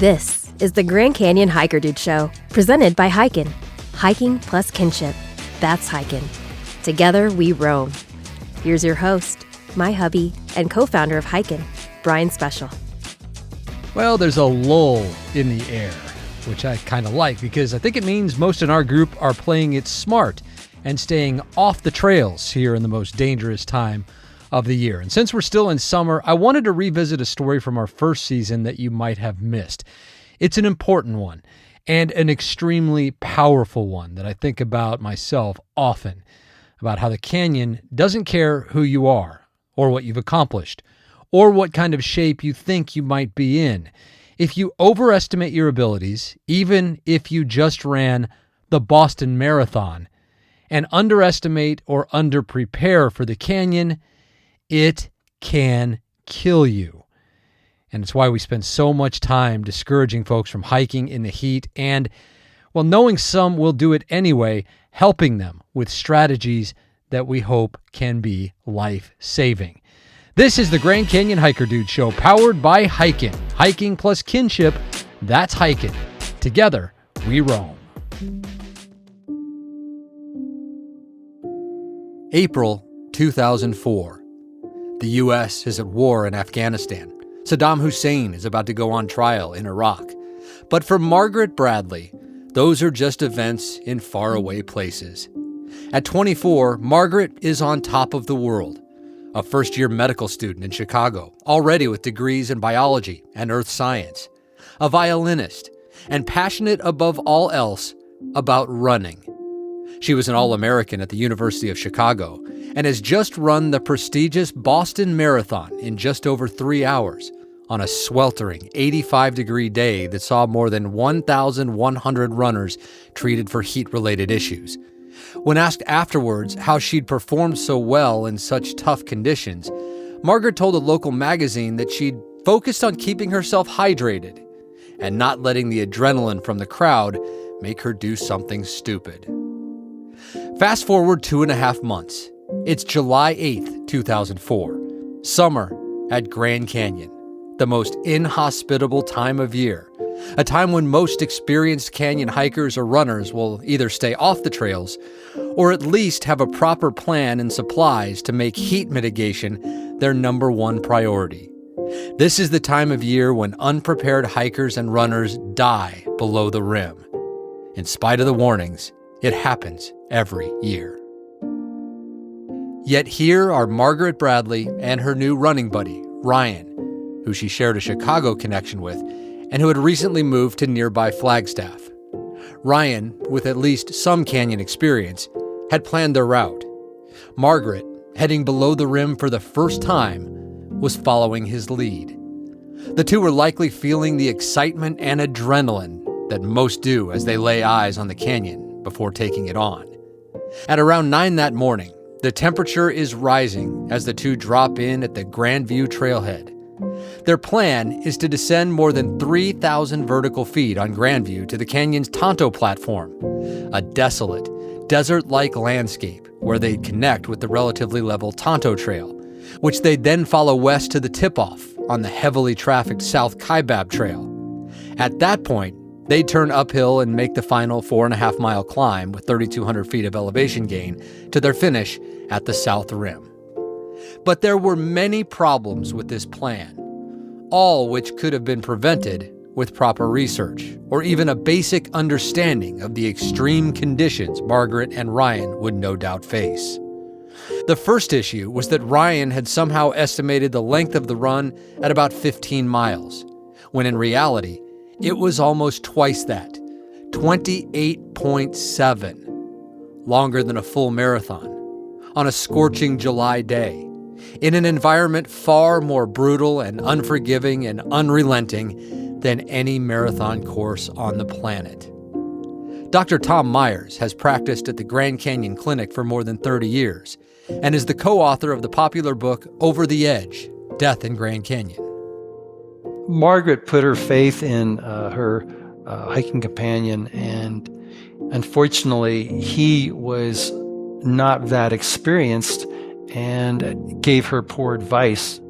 This is the Grand Canyon Hiker Dude Show, presented by hiKin. Hiking plus kinship. That's hiKin. Together we roam. Here's your host, my hubby, and co-founder of hiKin, Brian Special. Well, there's a lull in the air, which I kind of like because I think it means most in our group are playing it smart and staying off the trails here in the most dangerous time of the year. And since we're still in summer, I wanted to revisit a story from our first season that you might have missed. It's an important one and an extremely powerful one that I think about myself often, about how the canyon doesn't care who you are or what you've accomplished or what kind of shape you think you might be in. If you overestimate your abilities, even if you just ran the Boston Marathon, and underestimate or underprepare for the canyon, it can kill you. And it's why we spend so much time discouraging folks from hiking in the heat and, well, knowing some will do it anyway, helping them with strategies that we hope can be life-saving. This is the Grand Canyon Hiker Dude Show, powered by hiKin. Hiking plus kinship, that's hiKin. Together, we roam. April 2004. The U.S. is at war in Afghanistan. Saddam Hussein is about to go on trial in Iraq. But for Margaret Bradley, those are just events in faraway places. At 24, Margaret is on top of the world. A first-year medical student in Chicago, already with degrees in biology and earth science. A violinist, and passionate above all else about running. She was an All-American at the University of Chicago and has just run the prestigious Boston Marathon in just over 3 hours on a sweltering 85-degree day that saw more than 1,100 runners treated for heat-related issues. When asked afterwards how she'd performed so well in such tough conditions, Margaret told a local magazine that she'd focused on keeping herself hydrated and not letting the adrenaline from the crowd make her do something stupid. Fast forward 2.5 months. It's July 8th, 2004. Summer at Grand Canyon, the most inhospitable time of year. A time when most experienced canyon hikers or runners will either stay off the trails or at least have a proper plan and supplies to make heat mitigation their number one priority. This is the time of year when unprepared hikers and runners die below the rim. In spite of the warnings, it happens every year. Yet here are Margaret Bradley and her new running buddy, Ryan, who she shared a Chicago connection with and who had recently moved to nearby Flagstaff. Ryan, with at least some canyon experience, had planned their route. Margaret, heading below the rim for the first time, was following his lead. The two were likely feeling the excitement and adrenaline that most do as they lay eyes on the canyon before taking it on. At around 9 that morning, the temperature is rising as the two drop in at the Grandview trailhead. Their plan is to descend more than 3,000 vertical feet on Grandview to the canyon's Tonto platform, a desolate, desert-like landscape where they'd connect with the relatively level Tonto Trail, which they'd then follow west to the tip-off on the heavily trafficked South Kaibab Trail. At that point, they'd turn uphill and make the final 4.5-mile climb with 3,200 feet of elevation gain to their finish at the South Rim. But there were many problems with this plan, all which could have been prevented with proper research or even a basic understanding of the extreme conditions Margaret and Ryan would no doubt face. The first issue was that Ryan had somehow estimated the length of the run at about 15 miles, when in reality, it was almost twice that, 28.7, longer than a full marathon, on a scorching July day, in an environment far more brutal and unforgiving and unrelenting than any marathon course on the planet. Dr. Tom Myers has practiced at the Grand Canyon Clinic for more than 30 years and is the co-author of the popular book Over the Edge, Death in Grand Canyon. Margaret put her faith in her hiking companion, and unfortunately, he was not that experienced and gave her poor advice.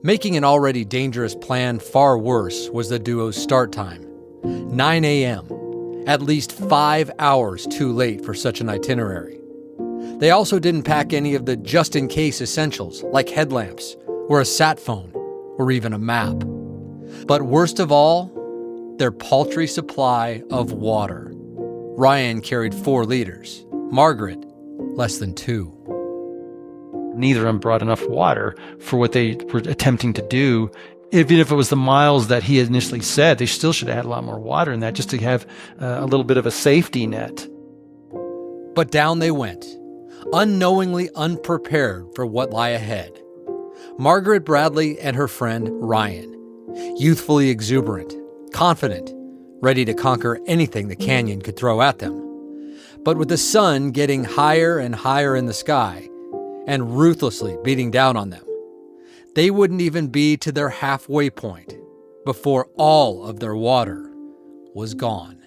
Making an already dangerous plan far worse was the duo's start time, 9 a.m., at least 5 hours too late for such an itinerary. They also didn't pack any of the just-in-case essentials like headlamps or a sat phone or even a map. But worst of all, their paltry supply of water. Ryan carried 4 liters, Margaret less than 2. Neither of them brought enough water for what they were attempting to do. Even if it was the miles that he had initially said, they still should have had a lot more water in that just to have a little bit of a safety net. But down they went, unknowingly unprepared for what lay ahead. Margaret Bradley and her friend Ryan, youthfully exuberant, confident, ready to conquer anything the canyon could throw at them. But with the sun getting higher and higher in the sky and ruthlessly beating down on them, they wouldn't even be to their halfway point before all of their water was gone.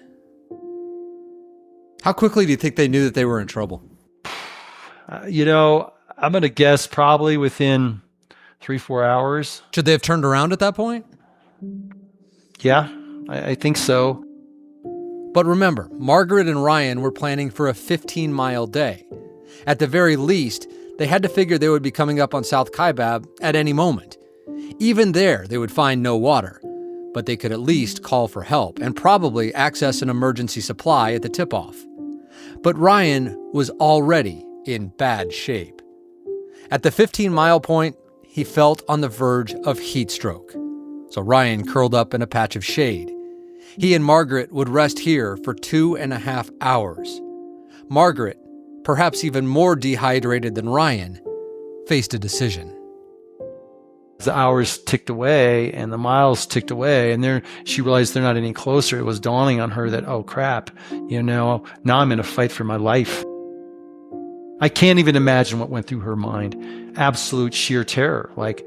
How quickly do you think they knew that they were in trouble? I'm going to guess probably within 3-4 hours. Should they have turned around at that point? Yeah, I think so. But remember, Margaret and Ryan were planning for a 15-mile day. At the very least, they had to figure they would be coming up on South Kaibab at any moment. Even there, they would find no water, but they could at least call for help and probably access an emergency supply at the tip-off. But Ryan was already in bad shape. At the 15-mile point, he felt on the verge of heat stroke. So Ryan curled up in a patch of shade. He and Margaret would rest here for 2.5 hours. Margaret, perhaps even more dehydrated than Ryan, faced a decision. The hours ticked away and the miles ticked away, and she realized they're not any closer. It was dawning on her that, oh crap, now I'm in a fight for my life. I can't even imagine what went through her mind. Absolute sheer terror. Like,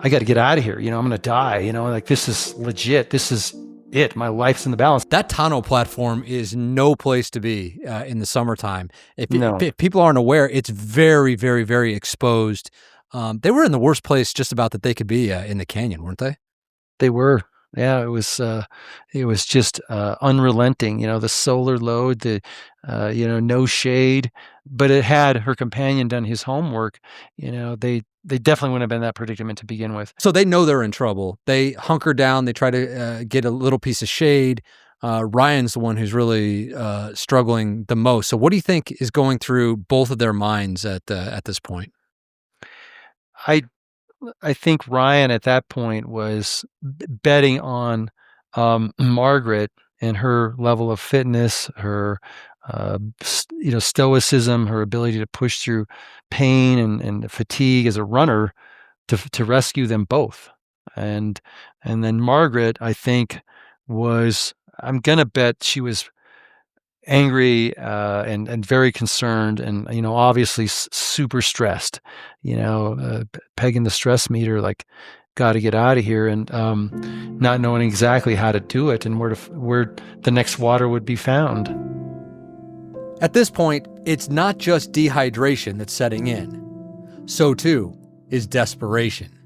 I got to get out of here. I'm going to die. This is legit. This is it. My life's in the balance. That tonneau platform is no place to be in the summertime. If people aren't aware, it's very, very, very exposed. They were in the worst place just about that they could be in the canyon, weren't they? They were. Yeah, it was just unrelenting. The solar load, no shade. But it had her companion done his homework. They definitely wouldn't have been in that predicament to begin with. So they know they're in trouble. They hunker down. They try to get a little piece of shade. Ryan's the one who's really struggling the most. So what do you think is going through both of their minds at this point? I think Ryan at that point was betting on Margaret and her level of fitness, her stoicism, her ability to push through pain and fatigue as a runner to rescue them both. And then Margaret, I think, I'm gonna bet she was angry and very concerned and obviously super stressed, pegging the stress meter, like, got to get out of here, and not knowing exactly how to do it and where the next water would be found. At this point, it's not just dehydration that's setting in. So too is desperation.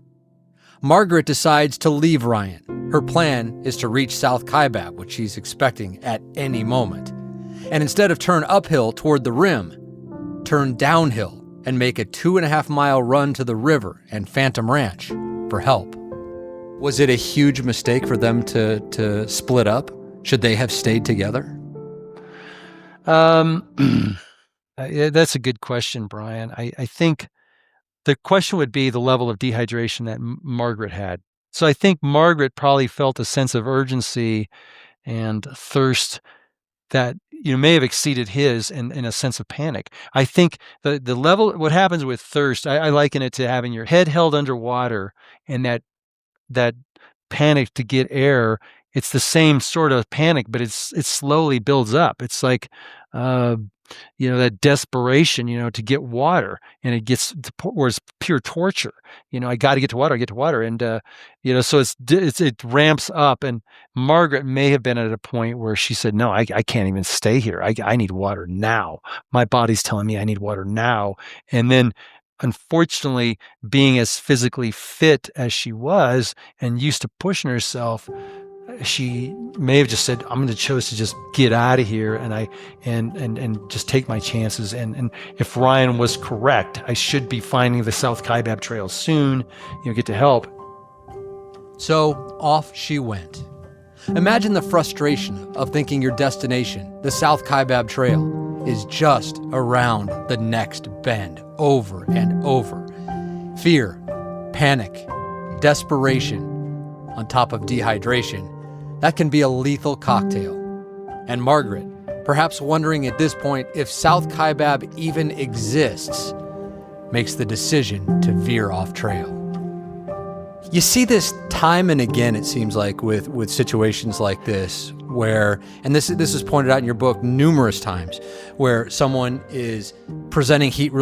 Margaret decides to leave Ryan. Her plan is to reach South Kaibab, which she's expecting at any moment. And instead of turn uphill toward the rim, turn downhill and make a 2.5-mile run to the river and Phantom Ranch for help. Was it a huge mistake for them to split up? Should they have stayed together? That's a good question, Brian. I think the question would be the level of dehydration that Margaret had. So I think Margaret probably felt a sense of urgency and thirst that may have exceeded his in a sense of panic. I think the level, what happens with thirst, I liken it to having your head held underwater and that panic to get air. It's the same sort of panic, but it slowly builds up. It's like that desperation, to get water, and it gets where it's pure torture. I got to get to water, and so it ramps up. And Margaret may have been at a point where she said, "No, I can't even stay here. I need water now. My body's telling me I need water now." And then unfortunately, being as physically fit as she was and used to pushing herself, she may have just said, I'm going to choose to just get out of here and just take my chances. And if Ryan was correct, I should be finding the South Kaibab Trail soon, get to help. So off she went. Imagine the frustration of thinking your destination, the South Kaibab Trail, is just around the next bend, over and over. Fear, panic, desperation, on top of dehydration, that can be a lethal cocktail. And Margaret, perhaps wondering at this point if South Kaibab even exists, makes the decision to veer off trail. You see this time and again, it seems like, with situations like this, where, and this is pointed out in your book numerous times, where someone is presenting heat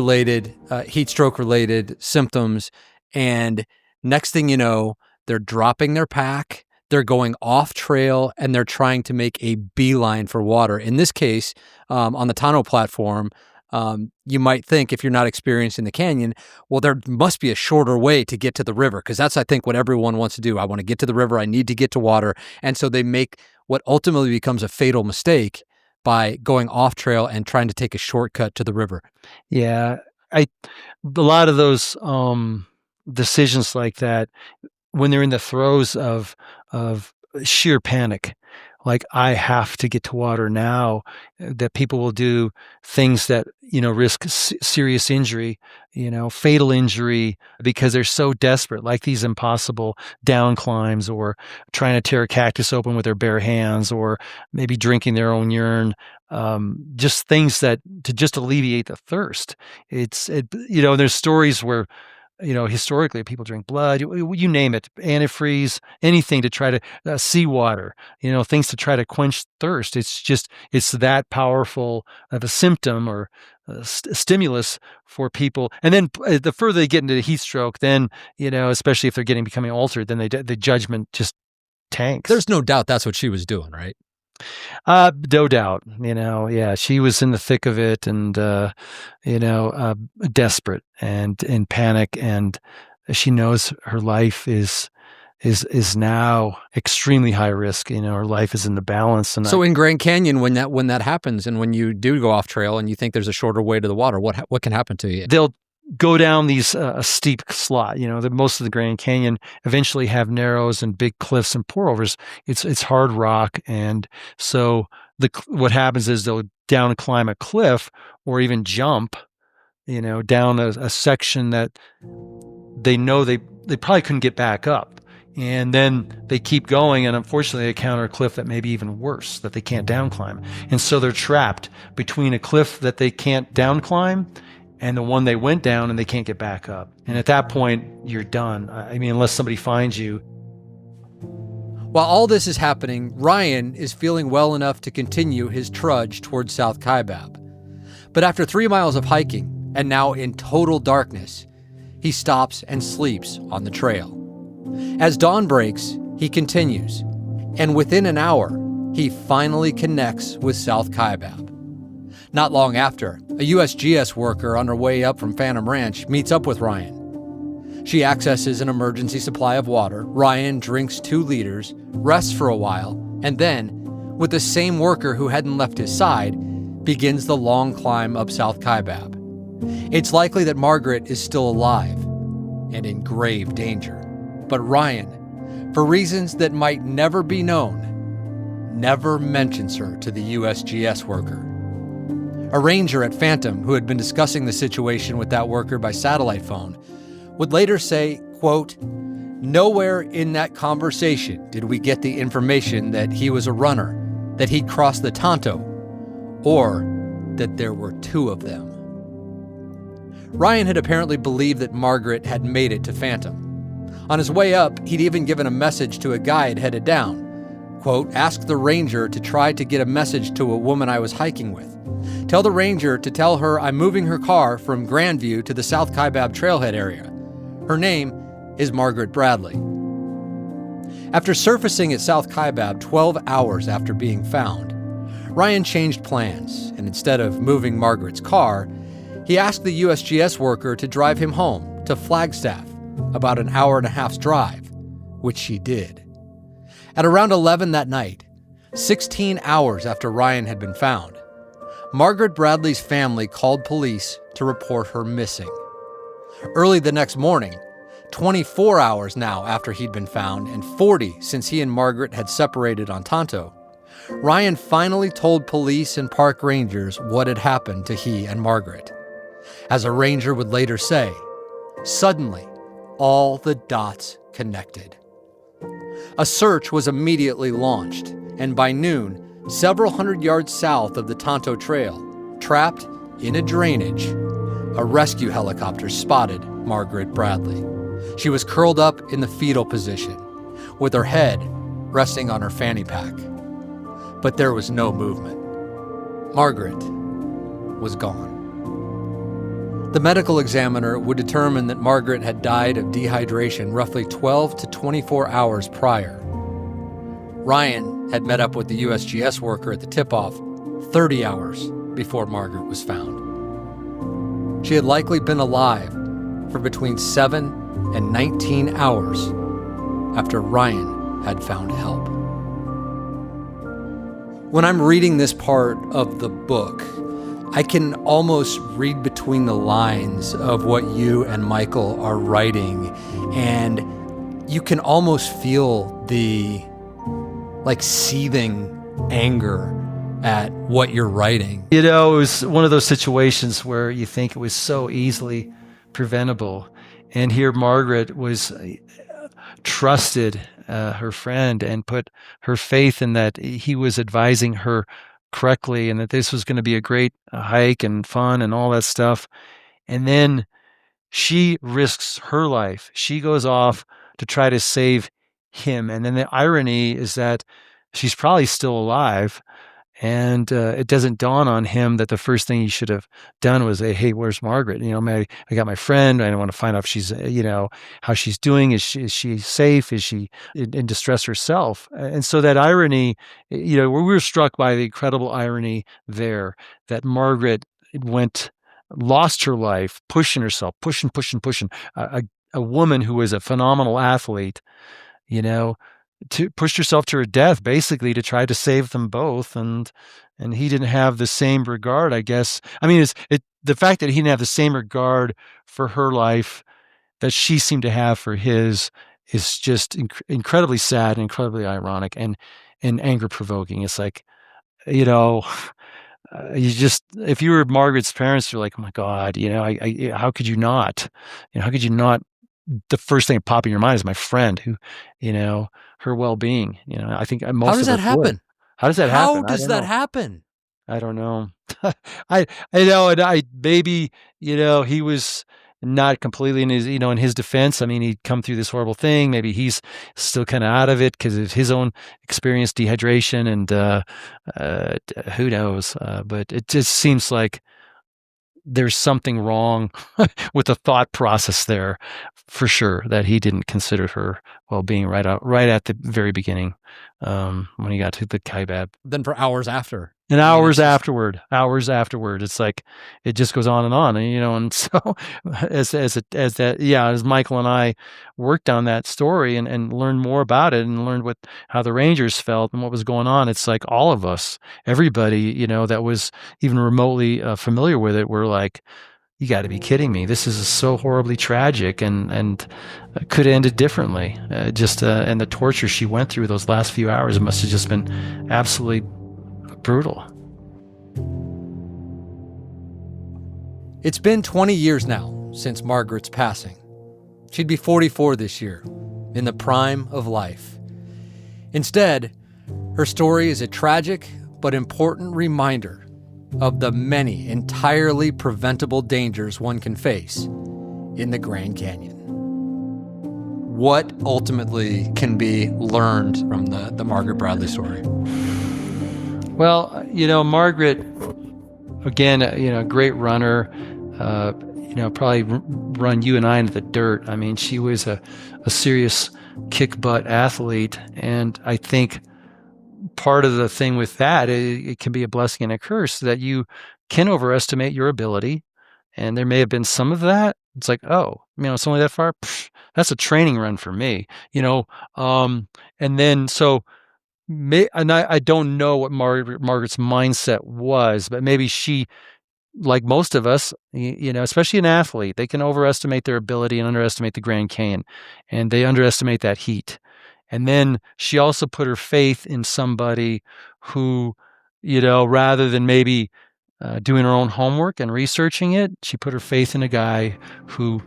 stroke-related symptoms, and next thing you know, they're dropping their pack, they're going off trail, and they're trying to make a beeline for water. In this case, on the Tano platform, you might think, if you're not experienced in the canyon, well, there must be a shorter way to get to the river, because that's, I think, what everyone wants to do. I want to get to the river. I need to get to water. And so they make what ultimately becomes a fatal mistake by going off trail and trying to take a shortcut to the river. Yeah, a lot of those decisions like that, when they're in the throes of sheer panic, like I have to get to water now, that people will do things that, risk serious injury, fatal injury, because they're so desperate, like these impossible down climbs, or trying to tear a cactus open with their bare hands, or maybe drinking their own urine, just things that to just alleviate the thirst. There's stories where, historically, people drink blood, you name it, antifreeze, anything to try to, seawater, things to try to quench thirst. It's that powerful of a symptom or a stimulus for people. And then the further they get into the heat stroke, then, especially if they're becoming altered, then the judgment just tanks. There's no doubt that's what she was doing, right? No doubt, yeah, she was in the thick of it, and, desperate and in panic, and she knows her life is now extremely high risk. Her life is in the balance. And so in Grand Canyon, when that happens, and when you do go off trail and you think there's a shorter way to the water, what can happen to you? They'll go down these steep slot. Most of the Grand Canyon eventually have narrows and big cliffs and pourovers. It's hard rock, and so what happens is they'll down climb a cliff, or even jump, down a section that they know they probably couldn't get back up, and then they keep going, and unfortunately they encounter a cliff that may be even worse, that they can't down climb, and so they're trapped between a cliff that they can't down climb and the one they went down and they can't get back up. And at that point, you're done. Unless somebody finds you. While all this is happening, Ryan is feeling well enough to continue his trudge towards South Kaibab. But after 3 miles of hiking, and now in total darkness, he stops and sleeps on the trail. As dawn breaks, he continues, and within an hour, he finally connects with South Kaibab. Not long after, a USGS worker on her way up from Phantom Ranch meets up with Ryan. She accesses an emergency supply of water. Ryan drinks 2 liters, rests for a while, and then, with the same worker who hadn't left his side, begins the long climb up South Kaibab. It's likely that Margaret is still alive and in grave danger. But Ryan, for reasons that might never be known, never mentions her to the USGS worker. A ranger at Phantom, who had been discussing the situation with that worker by satellite phone, would later say, quote, "Nowhere in that conversation did we get the information that he was a runner, that he'd crossed the Tonto, or that there were 2 of them." Ryan had apparently believed that Margaret had made it to Phantom. On his way up, he'd even given a message to a guide headed down. Quote, "Ask the ranger to try to get a message to a woman I was hiking with. Tell the ranger to tell her I'm moving her car from Grandview to the South Kaibab trailhead area. Her name is Margaret Bradley." After surfacing at South Kaibab 12 hours after being found, Ryan changed plans, and instead of moving Margaret's car, He asked the USGS worker to drive him home to Flagstaff, about an hour and a half's drive, which she did. At around 11 that night, 16 hours after Ryan had been found, Margaret Bradley's family called police to report her missing. Early the next morning, 24 hours now after he'd been found and 40 since he and Margaret had separated on Tonto, Ryan finally told police and park rangers what had happened to he and Margaret. As a ranger would later say, suddenly, all the dots connected. A search was immediately launched, and by noon, several hundred yards south of the Tonto Trail, trapped in a drainage, a rescue helicopter spotted Margaret Bradley. She was curled up in the fetal position, with her head resting on her fanny pack. But there was no movement. Margaret was gone. The medical examiner would determine that Margaret had died of dehydration roughly 12 to 24 hours prior. Ryan had met up with the USGS worker at the tip-off 30 hours before Margaret was found. She had likely been alive for between 7 and 19 hours after Ryan had found help. When I'm reading this part of the book, I can almost read between the lines of what you and Michael are writing, and you can almost feel the seething anger at what you're writing. You know, it was one of those situations where you think it was so easily preventable. And here Margaret was trusted her friend and put her faith in that he was advising her correctly and that this was going to be a great hike and fun and all that stuff. And then she risks her life. She goes off to try to save him. And then the irony is that she's probably still alive. And it doesn't dawn on him that the first thing he should have done was say, hey, where's Margaret? You know, I got my friend. I want to find out if she's, how she's doing. Is she safe? Is she in distress herself? And so that irony, we were struck by the incredible irony there that Margaret lost her life, pushing herself, pushing. A woman who was a phenomenal athlete, to push herself to her death, basically to try to save them both, and he didn't have the same regard, I guess. I mean, the fact that he didn't have the same regard for her life that she seemed to have for his is just incredibly sad and incredibly ironic and anger provoking. It's like, if you were Margaret's parents, you're like, oh my God, how could you not? How could you not? The first thing that popped in your mind is my friend who, her well-being. I think most How does that happen? How does that happen? How does that happen? I don't know. I know, and maybe, he was not completely in his defense. I mean, he'd come through this horrible thing. Maybe he's still kind of out of it because of his own experience, dehydration, and who knows? But it just seems like there's something wrong with the thought process there, for sure, that he didn't consider her well-being right at the very beginning, when he got to the Kaibab. Then for hours after. And hours afterward, it's like it just goes on, and so as Michael and I worked on that story and learned more about it and learned how the Rangers felt and what was going on, it's like all of us, everybody, that was even remotely familiar with it, were like, you got to be kidding me! This is so horribly tragic, and could have ended differently. And the torture she went through those last few hours must have just been absolutely brutal. It's been 20 years now since Margaret's passing. She'd be 44 this year, in the prime of life. Instead, her story is a tragic but important reminder of the many entirely preventable dangers one can face in the Grand Canyon. What ultimately can be learned from the Margaret Bradley story? Well, Margaret, again, a great runner, probably run you and I into the dirt. I mean, she was a serious kick-butt athlete, and I think part of the thing with that, it can be a blessing and a curse, that you can overestimate your ability, And there may have been some of that. It's like, oh, it's only that far. Pfft, that's a training run for me, and then so. I don't know what Margaret's mindset was, but maybe she, like most of us, especially an athlete, they can overestimate their ability and underestimate the Grand Canyon, and they underestimate that heat. And then she also put her faith in somebody who, rather than maybe doing her own homework and researching it, she put her faith in a guy who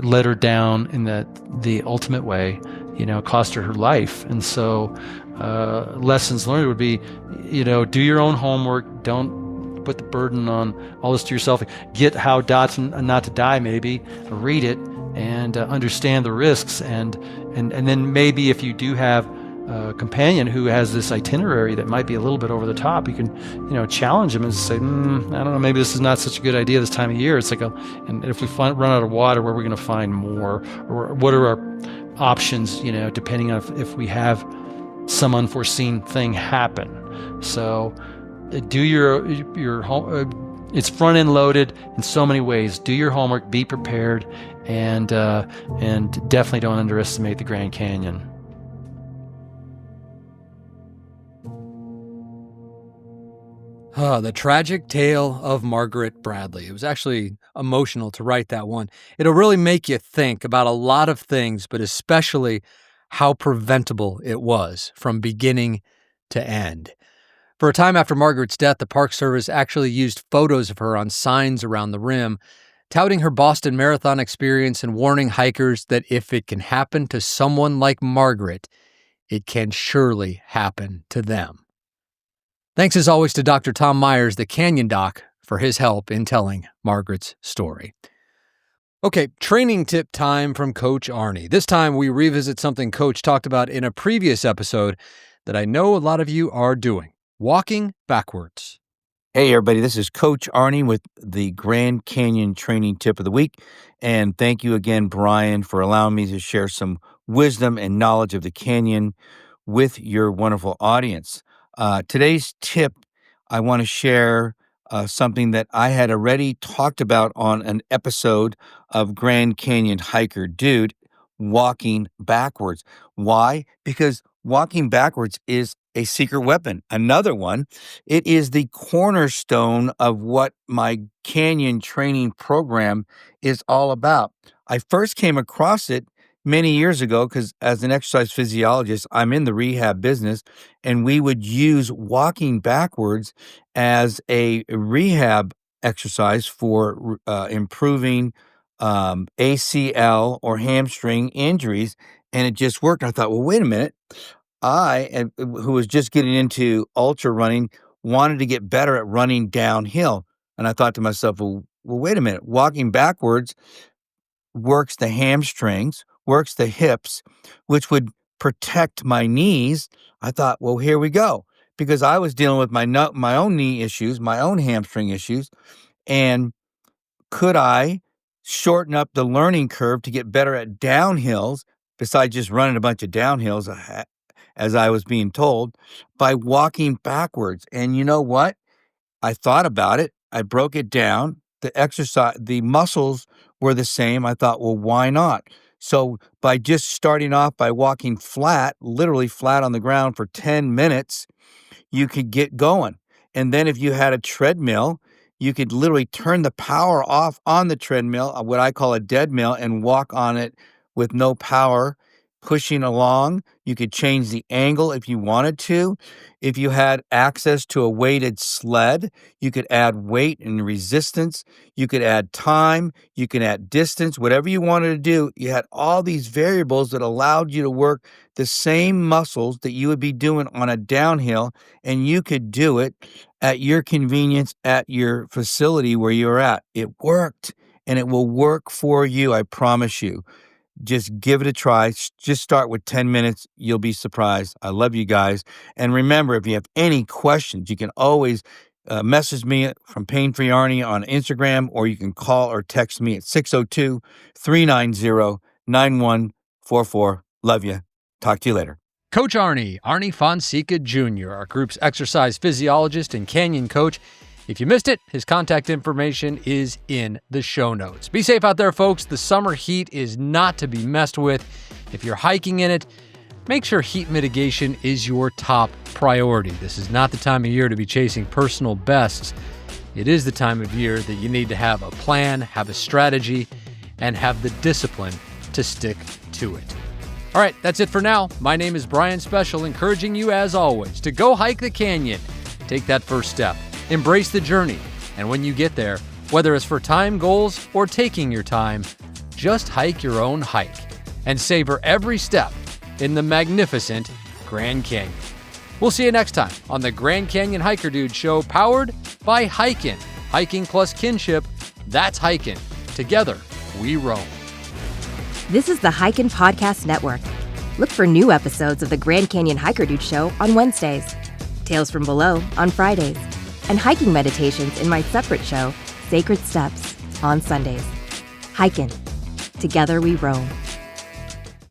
led her down in the ultimate way, cost her life. And so lessons learned would be, do your own homework. Don't put the burden on all this to yourself. Get How Not to Die, maybe. Read it and understand the risks. And then maybe if you do have a companion who has this itinerary that might be a little bit over the top, you can, challenge him and say, I don't know, maybe this is not such a good idea this time of year. It's like, and if we run out of water, where are we going to find more? Or what are our options, depending on if we have some unforeseen thing happen. So do your home. It's front end loaded in so many ways. Do your homework, be prepared, and definitely don't underestimate the Grand Canyon. The tragic tale of Margaret Bradley. It was actually emotional to write that one. It'll really make you think about a lot of things, but especially how preventable it was from beginning to end. For a time after Margaret's death, the Park Service actually used photos of her on signs around the rim, touting her Boston Marathon experience and warning hikers that if it can happen to someone like Margaret, it can surely happen to them. Thanks as always to Dr. Tom Myers, the Canyon Doc, for his help in telling Margaret's story. Okay, training tip time from Coach Arnie. This time we revisit something Coach talked about in a previous episode that I know a lot of you are doing: walking backwards. Hey everybody, this is Coach Arnie with the Grand Canyon training tip of the week. And thank you again, Brian, for allowing me to share some wisdom and knowledge of the canyon with your wonderful audience. Today's tip, I want to share something that I had already talked about on an episode of Grand Canyon Hiker Dude, walking backwards. Why? Because walking backwards is a secret weapon. Another one, it is the cornerstone of what my canyon training program is all about. I first came across it many years ago because as an exercise physiologist, I'm in the rehab business, and we would use walking backwards as a rehab exercise for improving ACL or hamstring injuries, and it just worked. I thought, well, wait a minute. Who was just getting into ultra running, wanted to get better at running downhill. And I thought to myself, well, wait a minute. Walking backwards works the hamstrings, works the hips, which would protect my knees. I thought, well, here we go. Because I was dealing with my own knee issues, my own hamstring issues. And could I shorten up the learning curve to get better at downhills, besides just running a bunch of downhills, as I was being told, by walking backwards? And you know what? I thought about it. I broke it down. The exercise, the muscles were the same. I thought, well, why not? So by just starting off by walking flat, literally flat on the ground for 10 minutes, you could get going. And then if you had a treadmill, you could literally turn the power off on the treadmill, what I call a dead mill, and walk on it with no power, pushing along. You could change the angle if you wanted to. If you had access to a weighted sled, you could add weight and resistance. You could add time. You could add distance, whatever you wanted to do. You had all these variables that allowed you to work the same muscles that you would be doing on a downhill, and you could do it at your convenience at your facility where you're at. It worked, and it will work for you, I promise you. Just give it a try. Just start with 10 minutes. You'll be surprised. I love you guys. And remember, if you have any questions, you can always message me from Pain Free Arnie on Instagram, or you can call or text me at 602-390-9144. Love you. Talk to you later. Coach Arnie Fonseca Jr., our group's exercise physiologist and canyon coach, If you missed it, his contact information is in the show notes. Be safe out there, folks. The summer heat is not to be messed with. If you're hiking in it, make sure heat mitigation is your top priority. This is not the time of year to be chasing personal bests. It is the time of year that you need to have a plan, have a strategy, and have the discipline to stick to it. All right, that's it for now. My name is Brian Special, encouraging you, as always, to go hike the canyon. Take that first step. Embrace the journey. And when you get there, whether it's for time goals or taking your time, just hike your own hike and savor every step in the magnificent Grand Canyon. We'll see you next time on the Grand Canyon Hiker Dude Show, powered by hiKin. Hiking plus kinship, that's hiKin. Together, we roam. This is the hiKin Podcast Network. Look for new episodes of the Grand Canyon Hiker Dude Show on Wednesdays, Tales from Below on Fridays, and hiking meditations in my separate show, Sacred Steps, on Sundays. hiKin. Together we roam.